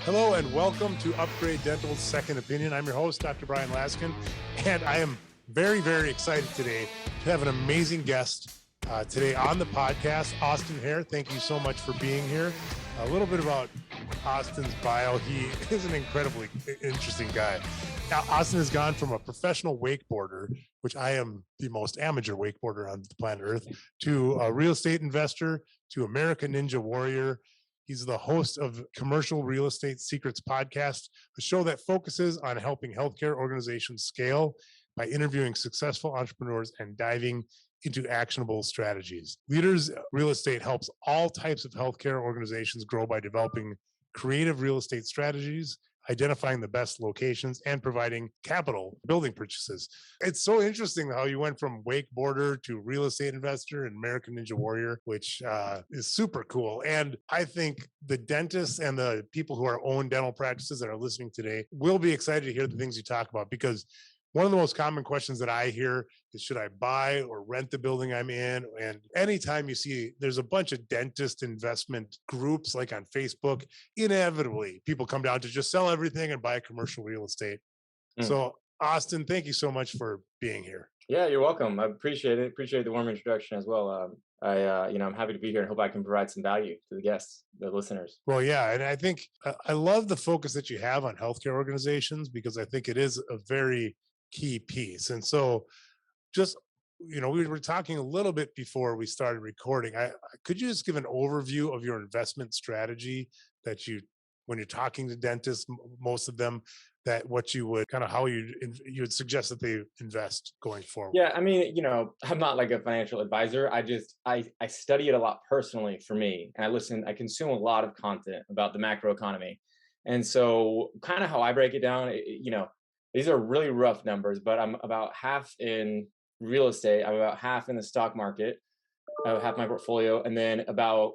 Hello and welcome to Upgrade Dental's Second Opinion. I'm your host, Dr. Bryan Laskin, and I am very, very excited today to have an amazing guest today on the podcast, Austin Hare. Thank you so much for being here. A little bit about Austin's bio. He is an incredibly interesting guy. Now, Austin has gone from a professional wakeboarder, which I am the most amateur wakeboarder on the planet Earth, to a real estate investor, to American Ninja Warrior. He's the host of Commercial Real Estate Secrets podcast, a show that focuses on helping healthcare organizations scale by interviewing successful entrepreneurs and diving into actionable strategies. Leaders Real Estate helps all types of healthcare organizations grow by developing creative real estate strategies, identifying the best locations, and providing capital building purchases. It's so interesting how you went from wakeboarder to real estate investor and American Ninja Warrior, which is super cool. And I think the dentists and the people who own dental practices that are listening today will be excited to hear the things you talk about, because one of the most common questions that I hear is, should I buy or rent the building I'm in? And anytime you see there's a bunch of dentist investment groups like on Facebook, inevitably people come down to just sell everything and buy commercial real estate. So Austin, thank you so much for being here. Yeah, you're welcome. I appreciate it. Appreciate the warm introduction as well. I'm happy to be here and hope I can provide some value to the guests, the listeners. Well, yeah. And I think I love the focus that you have on healthcare organizations, because I think it is a very key piece. And so just, we were talking a little bit before we started recording. Could you just give an overview of your investment strategy that when you're talking to dentists, most of them, that what you would how you would suggest that they invest going forward? Yeah, I mean, I'm not like a financial advisor. I study it a lot personally for me, and I consume a lot of content about the macroeconomy. And so kind of how I break it down, these are really rough numbers, but I'm about half in real estate. I'm about half in the stock market, half my portfolio, and then about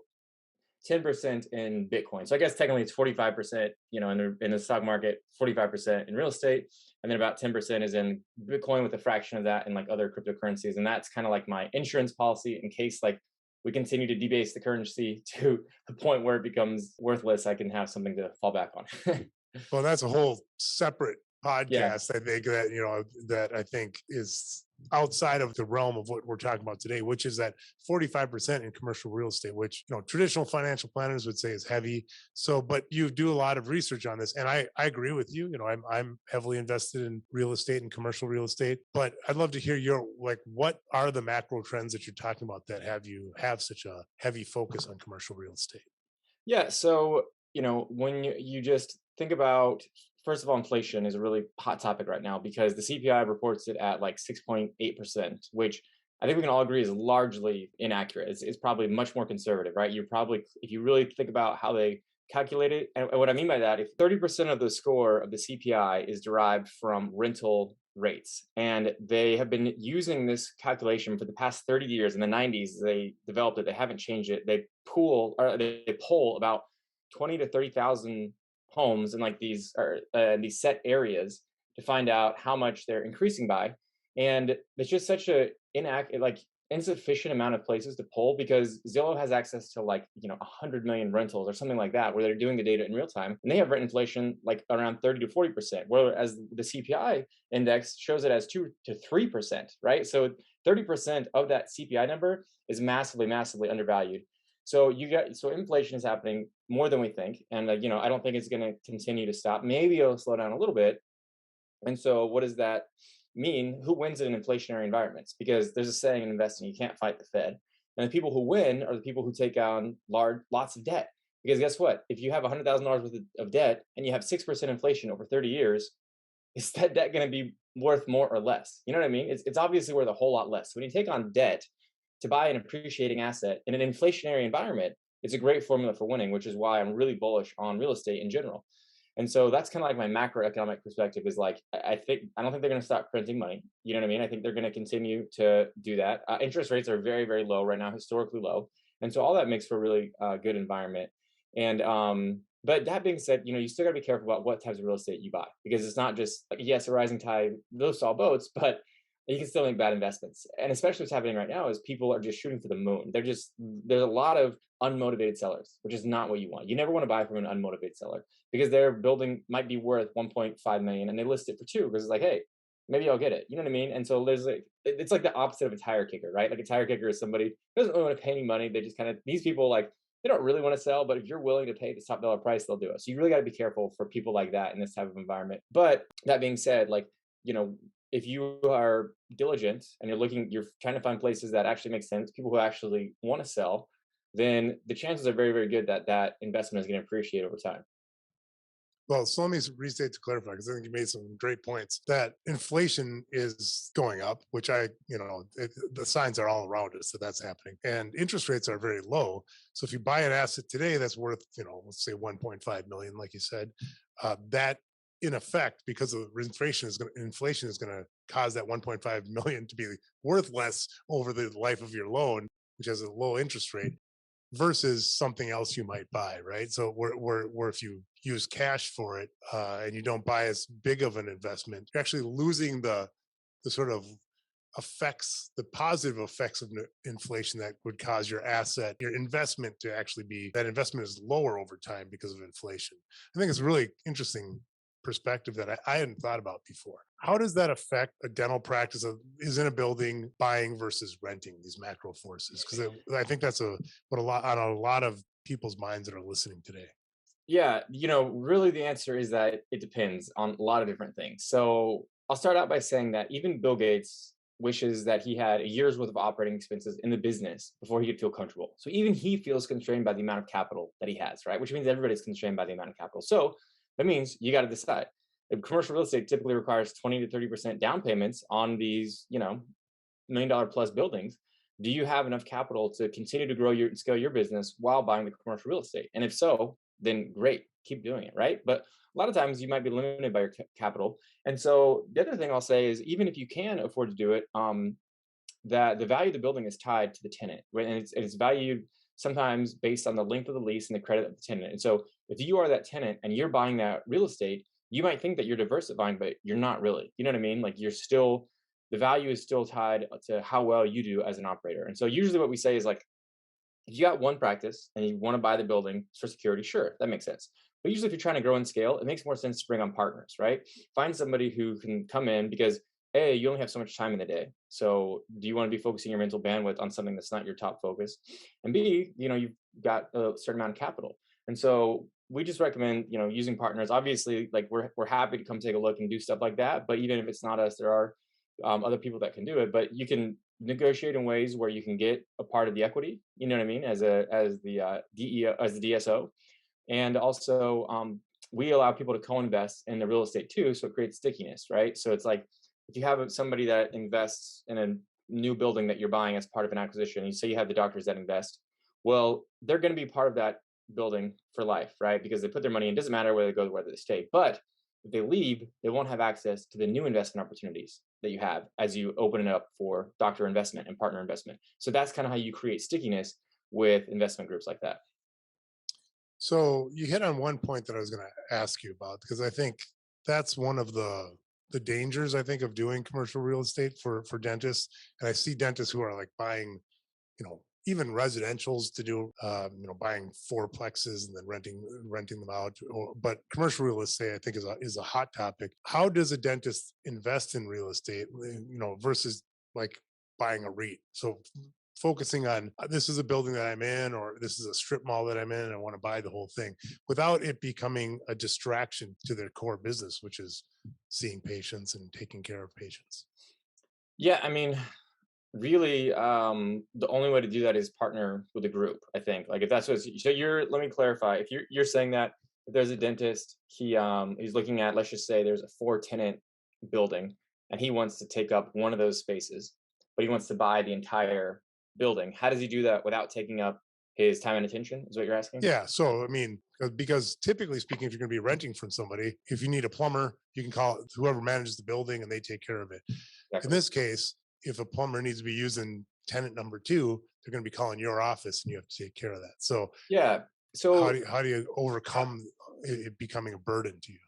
10% in Bitcoin. So I guess technically it's 45%, in the stock market, 45% in real estate, and then about 10% is in Bitcoin, with a fraction of that in like other cryptocurrencies. And that's kind of like my insurance policy in case like we continue to debase the currency to the point where it becomes worthless. I can have something to fall back on. Well, that's a whole separate podcast. Yeah. I think that, that I think is outside of the realm of what we're talking about today, which is that 45% in commercial real estate, which, traditional financial planners would say is heavy. So, but you do a lot of research on this, and I agree with you. I'm heavily invested in real estate and commercial real estate, but I'd love to hear what are the macro trends that you're talking about that have such a heavy focus on commercial real estate? Yeah. So, when you just think about, first of all, inflation is a really hot topic right now because the CPI reports it at like 6.8%, which I think we can all agree is largely inaccurate. It's probably much more conservative, right? If you really think about how they calculate it, and what I mean by that, if 30% of the score of the CPI is derived from rental rates, and they have been using this calculation for the past 30 years. In the 90s, they developed it. They haven't changed it. They poll about 20 to 30,000 homes in like these set areas to find out how much they're increasing by. And it's just such a insufficient amount of places to poll, because Zillow has access to 100 million rentals or something like that, where they're doing the data in real time, and they have rent inflation like around 30 to 40%, whereas the CPI index shows it as 2 to 3%, right? So 30% of that CPI number is massively, massively undervalued. So inflation is happening more than we think, and I don't think it's going to continue to stop. Maybe it'll slow down a little bit. And so, what does that mean? Who wins in inflationary environments? Because there's a saying in investing: you can't fight the Fed. And the people who win are the people who take on lots of debt. Because guess what? If you have $100,000 worth of debt and you have 6% inflation over 30 years, is that debt going to be worth more or less? You know what I mean? It's obviously worth a whole lot less. So when you take on debt to buy an appreciating asset in an inflationary environment, it's a great formula for winning, which is why I'm really bullish on real estate in general. And so that's kind of like my macroeconomic perspective is like, I don't think they're going to stop printing money. You know what I mean? I think they're going to continue to do that. Interest rates are very, very low right now, historically low. And so all that makes for a really good environment. And, but that being said, you still got to be careful about what types of real estate you buy, because it's not just like, yes, a rising tide lifts all boats, but you can still make bad investments. And especially what's happening right now is people are just shooting for the moon. There's a lot of unmotivated sellers, which is not what you want. You never want to buy from an unmotivated seller. because their building might be worth 1.5 million and they list it for 2 because it's like, hey, maybe I'll get it. You know what I mean? And so there's like it's like the opposite of a tire kicker, right? Like a tire kicker is somebody who doesn't really want to pay any money. They just kind of these people like they don't really want to sell, but if you're willing to pay the top dollar price, they'll do it. So you really got to be careful for people like that in this type of environment. But that being said, like, you know, if you are diligent and you're trying to find places that actually make sense, people who actually want to sell, then the chances are very, very good that that investment is going to appreciate over time. Well, so let me restate to clarify because I think you made some great points that inflation is going up, which the signs are all around us that that's happening, and interest rates are very low. So if you buy an asset today that's worth, let's say 1.5 million, like you said, that in effect, because of inflation is going to cause that 1.5 million to be worth less over the life of your loan, which has a low interest rate versus something else you might buy, right? So where if you use cash for it and you don't buy as big of an investment, you're actually losing the sort of the positive effects of inflation that would cause your investment to actually be that investment is lower over time because of inflation. I think it's a really interesting perspective that I hadn't thought about before. How does that affect a dental practice is in a building buying versus renting, these macro forces? Because I think that's what a lot on a lot of people's minds that are listening today. Yeah, really the answer is that it depends on a lot of different things. So I'll start out by saying that even Bill Gates wishes that he had a year's worth of operating expenses in the business before he could feel comfortable. So even he feels constrained by the amount of capital that he has, right? Which means everybody's constrained by the amount of capital. So that means you got to decide. If commercial real estate typically requires 20 to 30% down payments on these, $1 million plus buildings, do you have enough capital to continue to grow your scale your business while buying the commercial real estate? And if so, then great, keep doing it, right? But a lot of times you might be limited by your capital. And so the other thing I'll say is even if you can afford to do it, that the value of the building is tied to the tenant, right? And it's valued sometimes based on the length of the lease and the credit of the tenant. And so if you are that tenant and you're buying that real estate, you might think that you're diversifying, but you're not really. You know what I mean? Like the value is still tied to how well you do as an operator. And so usually what we say is like, if you got one practice and you want to buy the building for security, sure, that makes sense. But usually if you're trying to grow and scale, it makes more sense to bring on partners, right? Find somebody who can come in because A, you only have so much time in the day. So do you want to be focusing your mental bandwidth on something that's not your top focus? And B, you've got a certain amount of capital. And so we just recommend, using partners. Obviously, like we're happy to come take a look and do stuff like that. But even if it's not us, there are other people that can do it. But you can negotiate in ways where you can get a part of the equity. You know what I mean? As the DEO as the DSO, and also we allow people to co-invest in the real estate too, so it creates stickiness, right? So it's like if you have somebody that invests in a new building that you're buying as part of an acquisition, you say you have the doctors that invest, well, they're going to be part of that building for life, right? Because they put their money in. It doesn't matter where they go, whether they stay. But if they leave, they won't have access to the new investment opportunities that you have as you open it up for doctor investment and partner investment. So that's kind of how you create stickiness with investment groups like that. So you hit on one point that I was going to ask you about because I think that's one of the dangers I think of doing commercial real estate for dentists, and I see dentists who are like buying, even residentials to do, buying fourplexes and then renting them out. But commercial real estate, I think, is a hot topic. How does a dentist invest in real estate, versus like buying a REIT? So focusing on this is a building that I'm in, or this is a strip mall that I'm in, and I want to buy the whole thing without it becoming a distraction to their core business, which is seeing patients and taking care of patients. Yeah, I mean, really, the only way to do that is partner with a group. I think, like, if that's what. So let me clarify. If you're saying that if there's a dentist, he's looking at, let's just say there's a 4 tenant building, and he wants to take up one of those spaces, but he wants to buy the entire building. How does he do that without taking up his time and attention? Is what you're asking? Yeah. So, I mean, because typically speaking, if you're going to be renting from somebody, if you need a plumber, you can call whoever manages the building and they take care of it. In Exactly. this case, if a plumber needs to be using tenant number 2, they're going to be calling your office and you have to take care of that. So, Yeah. how So, do you overcome it becoming a burden to you?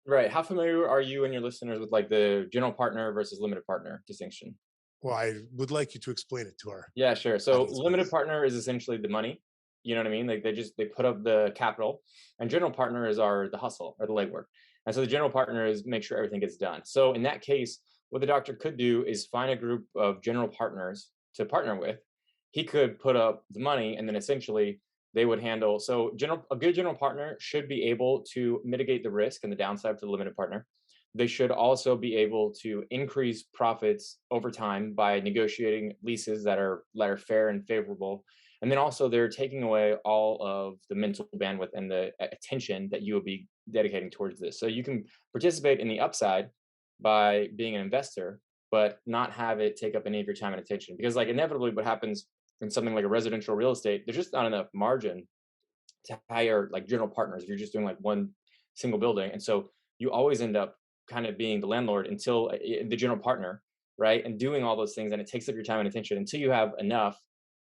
right. How familiar are you and your listeners with like the general partner versus limited partner distinction? Well, I would like you to explain it to our Yeah, sure. So audience, limited please. partner is essentially the money. You know what I mean? Like they put up the capital, and general partners are the hustle or the legwork. And so the general partner is make sure everything gets done. So in that case, what the doctor could do is find a group of general partners to partner with. He could put up the money, and then essentially they would handle. So a good general partner should be able to mitigate the risk and the downside for the limited partner. They should also be able to increase profits over time by negotiating leases that are fair and favorable. And then also they're taking away all of the mental bandwidth and the attention that you will be dedicating towards this. So you can participate in the upside by being an investor, but not have it take up any of your time and attention. Because like inevitably what happens in something like a residential real estate, there's just not enough margin to hire like general partners if you're just doing like one single building. And so you always end up kind of being the landlord until the general partner, right? And doing all those things. And it takes up your time and attention until you have enough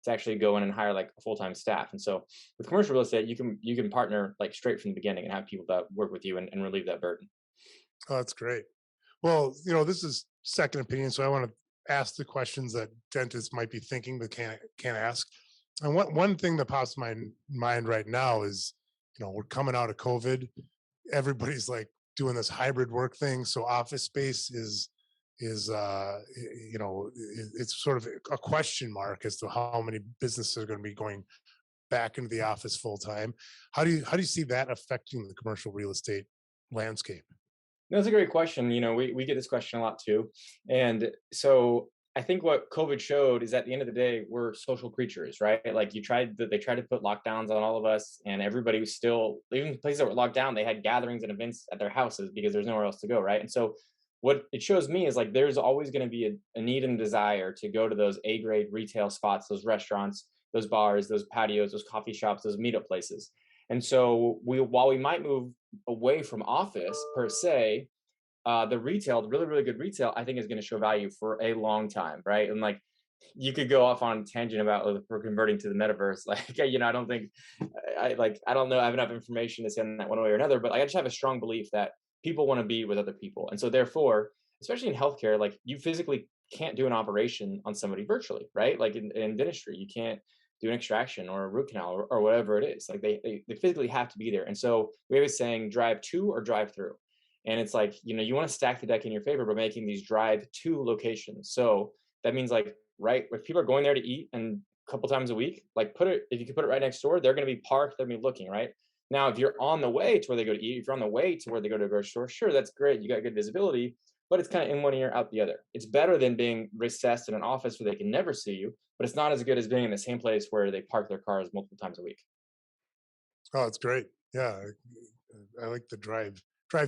to actually go in and hire like a full-time staff. And so with commercial real estate, you can partner like straight from the beginning and have people that work with you and relieve that burden. Oh, that's great. Well, this is second opinion, so I want to ask the questions that dentists might be thinking but can't ask. And one thing that pops to my mind right now is, we're coming out of COVID. Everybody's like doing this hybrid work thing, so office space it's sort of a question mark as to how many businesses are going to be going back into the office full time. How do you see that affecting the commercial real estate landscape? That's a great question. We get this question a lot too. And so I think what COVID showed is at the end of the day, we're social creatures, right? Like they tried to put lockdowns on all of us, and everybody was still, even places that were locked down, they had gatherings and events at their houses because there's nowhere else to go, right? And so what it shows me is like there's always going to be a need and desire to go to those A grade retail spots, those restaurants, those bars, those patios, those coffee shops, those meetup places. And so while we might move away from office per se, the retail, the really, really good retail, I think is going to show value for a long time, right? And like you could go off on a tangent about we're converting to the metaverse. Like, I don't think I don't know, I have enough information to send that one way or another, but I just have a strong belief that people want to be with other people. And so therefore, especially in healthcare, like you physically can't do an operation on somebody virtually, right? Like in dentistry, you can't do an extraction or a root canal or whatever it is. Like they physically have to be there. And so we always saying drive to or drive through. And it's like, you want to stack the deck in your favor by making these drive to locations. So that means like, right, if people are going there to eat and a couple times a week, like if you can put it right next door, they're going to be parked, they're going to be looking, right? Now, if you're on the way to where they go to eat, if you're on the way to where they go to a grocery store, sure, that's great. You got good visibility, but it's kind of in one ear, out the other. It's better than being recessed in an office where they can never see you, but it's not as good as being in the same place where they park their cars multiple times a week. Oh, it's great. Yeah, I like the drive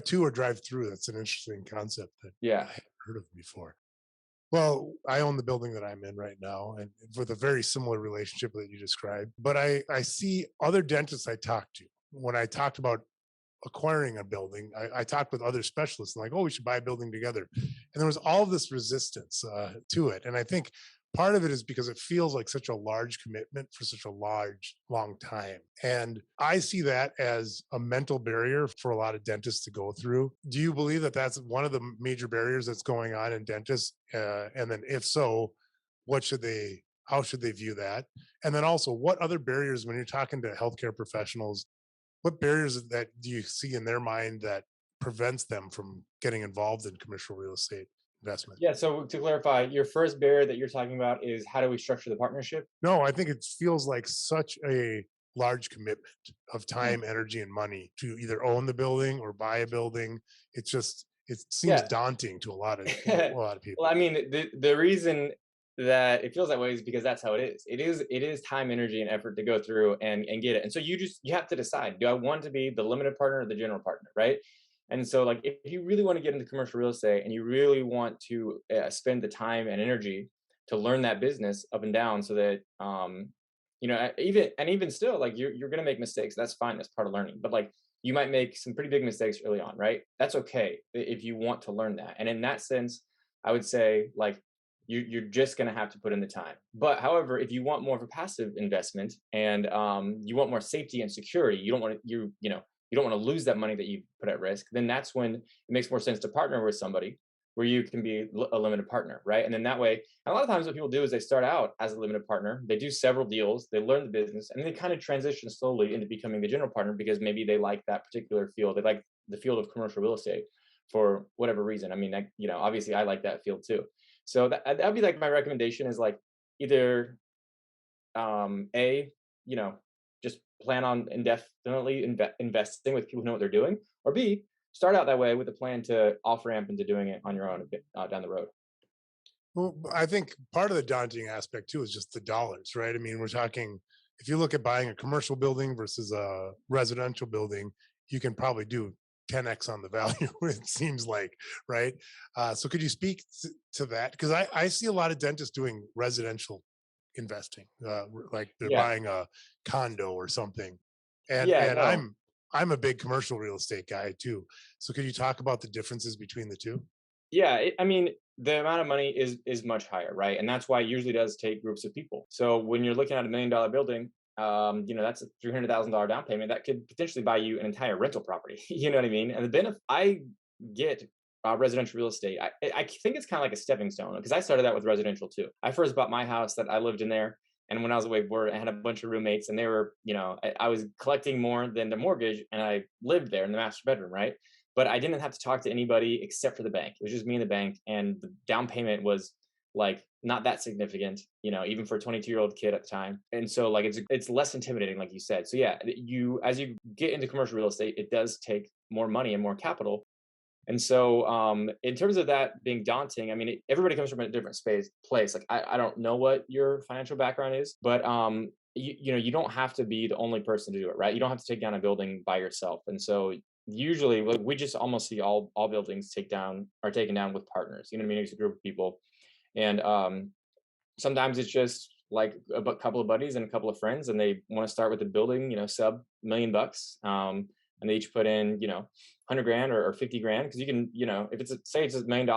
to or drive through. That's an interesting concept that Yeah. I haven't heard of before. Well, I own the building that I'm in right now, and with a very similar relationship that you described. But I see other dentists I talk to when I talked about acquiring a building. I talked with other specialists and like, oh, we should buy a building together. And there was all this resistance to it. And I think part of it is because it feels like such a large commitment for such a long time. And I see that as a mental barrier for a lot of dentists to go through. Do you believe that that's one of the major barriers that's going on in dentists? And then if so, how should they view that? And then also, what other barriers, when you're talking to healthcare professionals, what barriers that do you see in their mind that prevents them from getting involved in commercial real estate investment? Yeah. So to clarify, your first barrier that you're talking about is how do we structure the partnership? No, I think it feels like such a large commitment of time, energy, and money to either own the building or buy a building. It seems Yeah. daunting to a lot of Well, I people. mean, the reason that it feels that way is because that's how it is. It is time, energy, and effort to go through and get it. And so you have to decide: do I want to be the limited partner or the general partner, right? And so, like, if you really want to get into commercial real estate and you really want to spend the time and energy to learn that business up and down, so that even still, like you're gonna make mistakes. That's fine. That's part of learning. But like you might make some pretty big mistakes early on, right? That's okay if you want to learn that. And in that sense, I would say like you're just going to have to put in the time. But however, if you want more of a passive investment and you want more safety and security, you don't want to you don't want to lose that money that you put at risk. Then that's when it makes more sense to partner with somebody where you can be a limited partner, right? And then that way, and a lot of times what people do is they start out as a limited partner, they do several deals, they learn the business, and they kind of transition slowly into becoming the general partner because maybe they like that particular field. They like the field of commercial real estate for whatever reason. I mean, obviously I like that field too. So that'd be like my recommendation is like either a you know just plan on indefinitely investing with people who know what they're doing, or b start out that way with a plan to off ramp into doing it on your own a bit down the road. Well, I think part of the daunting aspect too is just the dollars, right? I mean, we're talking, if you look at buying a commercial building versus a residential building, you can probably do 10x on the value, it seems like, right? So could you speak to that? Because I see a lot of dentists doing residential investing, like they're Yeah, buying a condo or something. And yeah, and no, I'm a big commercial real estate guy too. So could you talk about the differences between the two? yeah, I mean, the amount of money is much higher, right? And that's why it usually does take groups of people. So when you're looking at $1 million building, that's a $300,000 down payment that could potentially buy you an entire rental property. You know what I mean? And the benefit I get residential real estate, I think it's kind of like a stepping stone because I started out with residential too. I first bought my house that I lived in there. And when I was away board, I had a bunch of roommates, and they were, I was collecting more than the mortgage, and I lived there in the master bedroom, right? But I didn't have to talk to anybody except for the bank. It was just me and the bank, and the down payment was like not that significant, even for a 22-year-old kid at the time. And so like it's less intimidating, like you said. So yeah, you as you get into commercial real estate, it does take more money and more capital. And so, in terms of that being daunting, I mean, everybody comes from a different place. Like, I don't know what your financial background is, but you don't have to be the only person to do it, right? You don't have to take down a building by yourself. And so, usually, like, we just almost see all buildings are taken down with partners. You know what I mean? It's a group of people, and sometimes it's just like a couple of buddies and a couple of friends, and they want to start with a building, sub $1 million. And they each put in, 100 grand or 50 grand. Cause you can, if say it's $1 million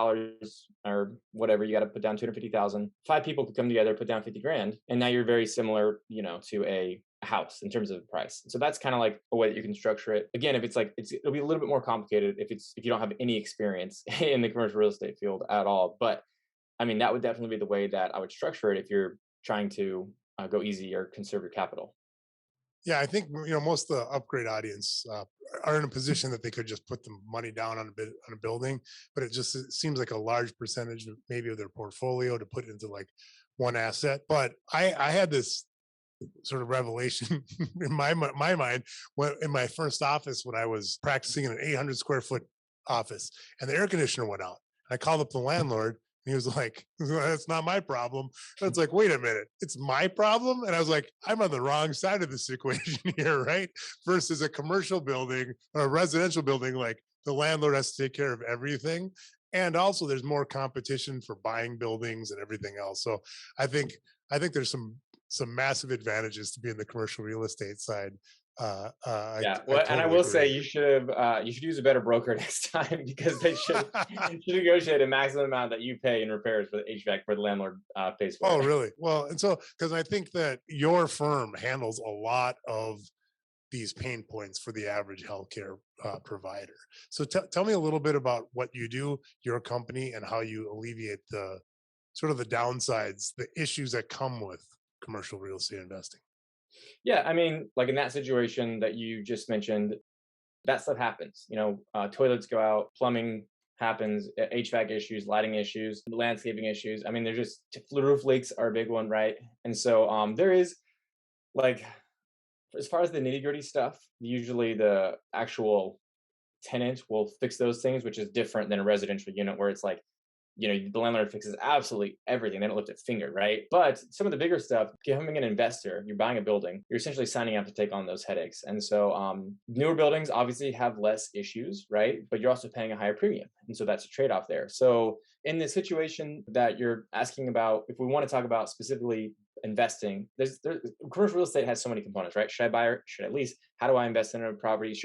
or whatever, you got to put down 250,000. 5 people could come together, put down 50 grand. And now you're very similar, to a house in terms of price. So that's kind of like a way that you can structure it. Again, if it'll be a little bit more complicated if you don't have any experience in the commercial real estate field at all. But I mean, that would definitely be the way that I would structure it if you're trying to go easy or conserve your capital. Yeah, I think most of the upgrade audience are in a position that they could just put the money down on a building, but it seems like a large percentage of maybe of their portfolio to put into like one asset. But I had this sort of revelation in my mind when in my first office when I was practicing in an 800 square foot office, and the air conditioner went out. I called up the landlord. And he was like, "That's not my problem." And it's like, "Wait a minute, it's my problem." And I was like, "I'm on the wrong side of this equation here, right?" Versus a commercial building or a residential building, like the landlord has to take care of everything, and also there's more competition for buying buildings and everything else. So I think there's some massive advantages to be in the commercial real estate side. Yeah, I well, and I totally will say agree. you should use a better broker next time because they should negotiate a maximum amount that you pay in repairs for the HVAC for the landlord pays for Oh, it. really? Well, and so because I think that your firm handles a lot of these pain points for the average healthcare provider. So tell me a little bit about what you do, your company, and how you alleviate the sort of the downsides, the issues that come with commercial real estate investing. Yeah, I mean, like in that situation that you just mentioned, that stuff happens. Toilets go out, plumbing happens, HVAC issues, lighting issues, landscaping issues. I mean, there's just roof leaks are a big one, right? And so there is like as far as the nitty gritty stuff, usually the actual tenant will fix those things, which is different than a residential unit where it's like, the landlord fixes absolutely everything. They don't lift a finger, right? But some of the bigger stuff, becoming an investor, you're buying a building, you're essentially signing up to take on those headaches. And so newer buildings obviously have less issues, right? But you're also paying a higher premium. And so that's a trade-off there. So in the situation that you're asking about, if we want to talk about specifically investing, commercial real estate has so many components, right? Should I buy or should I lease? How do I invest in a property?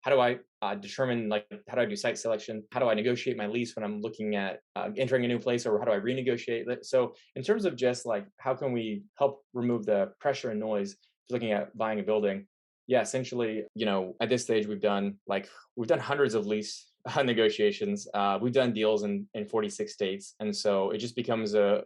How do I determine, like, how do I do site selection? How do I negotiate my lease when I'm looking at entering a new place, or how do I renegotiate it? So in terms of just like, how can we help remove the pressure and noise looking at buying a building? Yeah, essentially, at this stage we've done hundreds of lease negotiations. We've done deals in 46 states. And so it just becomes a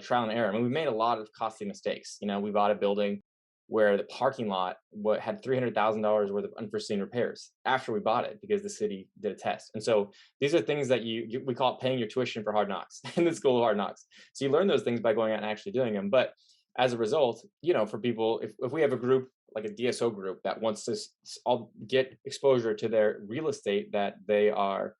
trial and error. I mean, we made a lot of costly mistakes. We bought a building where the parking lot had $300,000 worth of unforeseen repairs after we bought it because the city did a test. And so these are things that we call it paying your tuition for hard knocks in the school of hard knocks. So you learn those things by going out and actually doing them. But as a result, for people, if we have a group like a DSO group that wants to all get exposure to their real estate that they are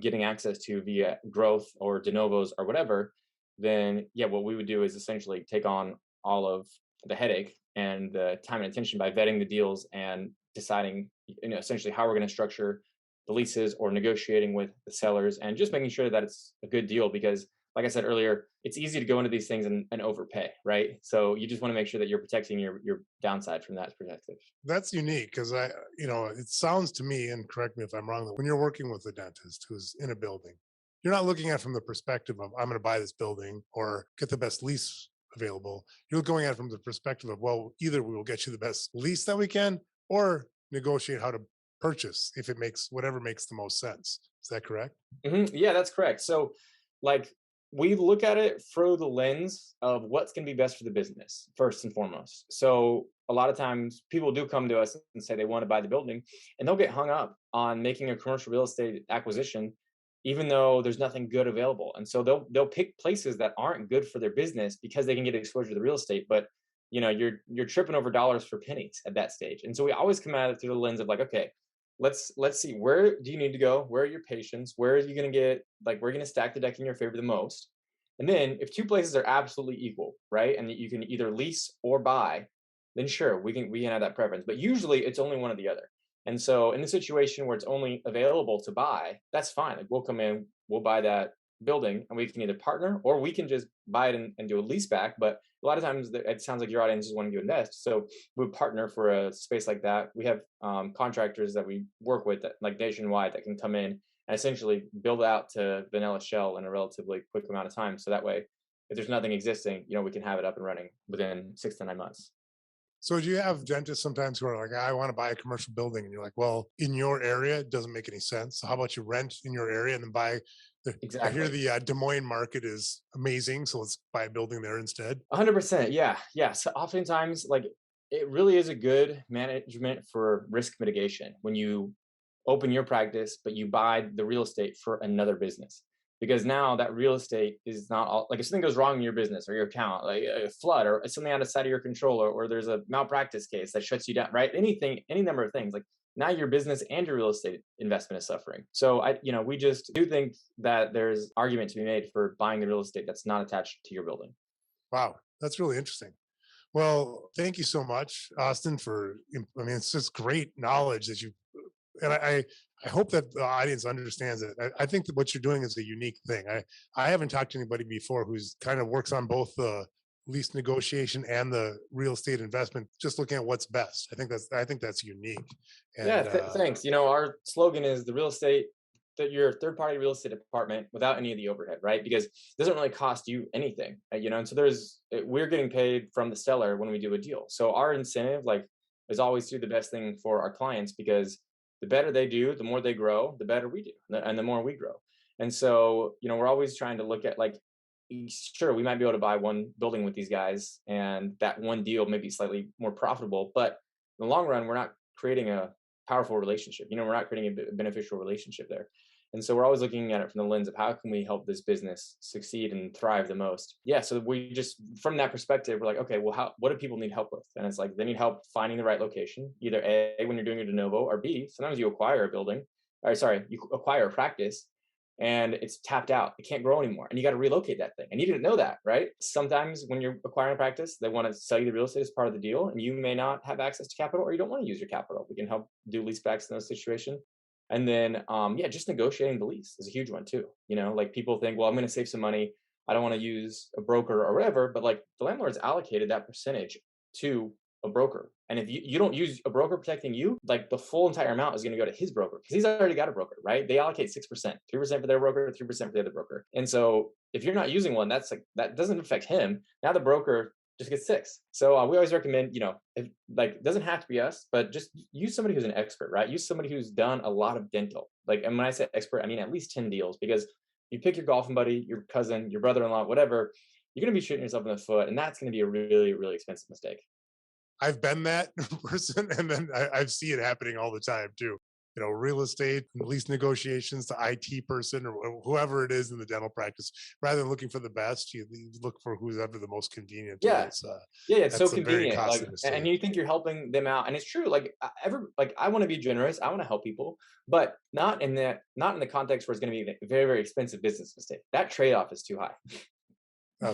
getting access to via growth or de novos or whatever, then yeah, what we would do is essentially take on all of the headache and the time and attention by vetting the deals and deciding, essentially how we're going to structure the leases or negotiating with the sellers and just making sure that it's a good deal because like I said earlier, it's easy to go into these things and overpay, right? So you just want to make sure that you're protecting your downside from that perspective. That's unique because it sounds to me, and correct me if I'm wrong, that when you're working with a dentist who's in a building, you're not looking at it from the perspective of, I'm going to buy this building or get the best lease available. You're going at it from the perspective of, well, either we will get you the best lease that we can or negotiate how to purchase if it makes whatever makes the most sense. Is that correct? Yeah, that's correct. So, like, we look at it through the lens of what's going to be best for the business first and foremost. So, a lot of times people do come to us and say they want to buy the building, and they'll get hung up on making a commercial real estate acquisition, even though there's nothing good available. And so they'll pick places that aren't good for their business because they can get exposure to the real estate, but you're tripping over dollars for pennies at that stage. And so we always come at it through the lens of like, okay, let's see, where do you need to go, where are your patients, where are you going to get, like, we're going to stack the deck in your favor the most. And then if two places are absolutely equal, right, and that you can either lease or buy, then sure, we can have that preference, but usually it's only one or the other. And so in the situation where it's only available to buy, that's fine. Like, we'll come in, we'll buy that building, and we can either partner or we can just buy it and do a lease back. But a lot of times it sounds like your audience is wanting to invest. So we would partner for a space like that. We have contractors that we work with that, like nationwide, that can come in and essentially build out to vanilla shell in a relatively quick amount of time. So that way, if there's nothing existing, we can have it up and running within 6 to 9 months. So do you have dentists sometimes who are like, I want to buy a commercial building, and you're like, well, in your area, it doesn't make any sense. So how about you rent in your area and then buy I hear Exactly. the Des Moines market is amazing, so let's buy a building there instead. 100%. Yeah. Yeah. So oftentimes, like, it really is a good management for risk mitigation when you open your practice, but you buy the real estate for another business. Because now that real estate is not all, like, if something goes wrong in your business or your account, like a flood or something outside of your control, or there's a malpractice case that shuts you down, right? Anything, any number of things, like, now your business and your real estate investment is suffering. So we just do think that there's argument to be made for buying the real estate that's not attached to your building. Wow, that's really interesting. Well, thank you so much, Austin, for I mean, it's just great knowledge that you and I hope that the audience understands it. I think that what you're doing is a unique thing. I haven't talked to anybody before who's kind of works on both the lease negotiation and the real estate investment, just looking at what's best. I think that's unique. Yeah, And thanks. Our slogan is the real estate, that your third party real estate department without any of the overhead, right? Because it doesn't really cost you anything, and so we're getting paid from the seller when we do a deal. So our incentive, like, is always do the best thing for our clients, because the better they do, the more they grow, the better we do, and the more we grow. And so, we're always trying to look at, like, sure, we might be able to buy one building with these guys, and that one deal may be slightly more profitable, but in the long run, we're not creating a powerful relationship. We're not creating a beneficial relationship there. And so we're always looking at it from the lens of how can we help this business succeed and thrive the most. Yeah. So we just, from that perspective, we're like, okay, well, what do people need help with? And it's like, they need help finding the right location, either A, when you're doing a de novo, or B, sometimes you acquire a building, or sorry, you acquire a practice and it's tapped out. It can't grow anymore. And you got to relocate that thing. And you didn't know that, right? Sometimes when you're acquiring a practice, they want to sell you the real estate as part of the deal, and you may not have access to capital, or you don't want to use your capital. We can help do lease backs in those situations. And then, yeah, just negotiating the lease is a huge one too. Like, people think, well, I'm going to save some money, I don't want to use a broker or whatever, but, like, the landlord's allocated that percentage to a broker. And if you don't use a broker protecting you, like, the full entire amount is going to go to his broker, because he's already got a broker, right? They allocate 6%, 3% for their broker, 3% for the other broker. And so if you're not using one, that's like, that doesn't affect him. Now the broker just get 6. So we always recommend, if, like, it doesn't have to be us, but just use somebody who's an expert, right? Use somebody who's done a lot of dental. Like, and when I say expert, I mean at least 10 deals, because you pick your golfing buddy, your cousin, your brother-in-law, whatever, you're going to be shooting yourself in the foot, and that's going to be a really, really expensive mistake. I've been that person, and then I see it happening all the time too. Real estate, lease negotiations, the IT person, or whoever it is in the dental practice. Rather than looking for the best, you look for who's ever the most convenient. Yeah. Yeah, it's so That's a very convenient. Like, costly and mistake. you think you're helping them out, and it's true. Like, I want to be generous. I want to help people, but not in the context where it's going to be a very, very expensive business mistake. That trade-off is too high.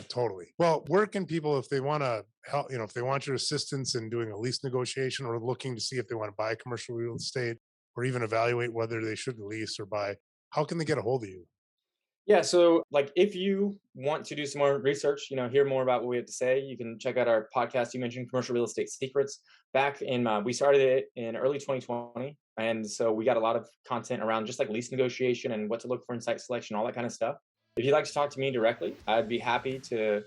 Totally. Well, where can people, if they want to help, if they want your assistance in doing a lease negotiation or looking to see if they want to buy commercial real estate or even evaluate whether they should lease or buy, how can they get a hold of you? Yeah, so like if you want to do some more research, hear more about what we have to say, you can check out our podcast. You mentioned Commercial Real Estate Secrets. Back in we started it in early 2020, and so we got a lot of content around just like lease negotiation and what to look for in site selection, all that kind of stuff. If you'd like to talk to me directly, I'd be happy to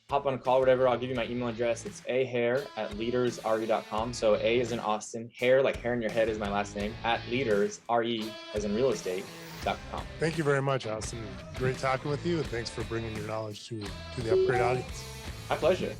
hop on a call, whatever. I'll give you my email address. It's ahair@leadersre.com. So A is in Austin, hair like hair in your head is my last name, at leaders, RE as in real estate.com. Thank you very much, Austin. Great talking with you, and thanks for bringing your knowledge to the Upgrade audience. My pleasure.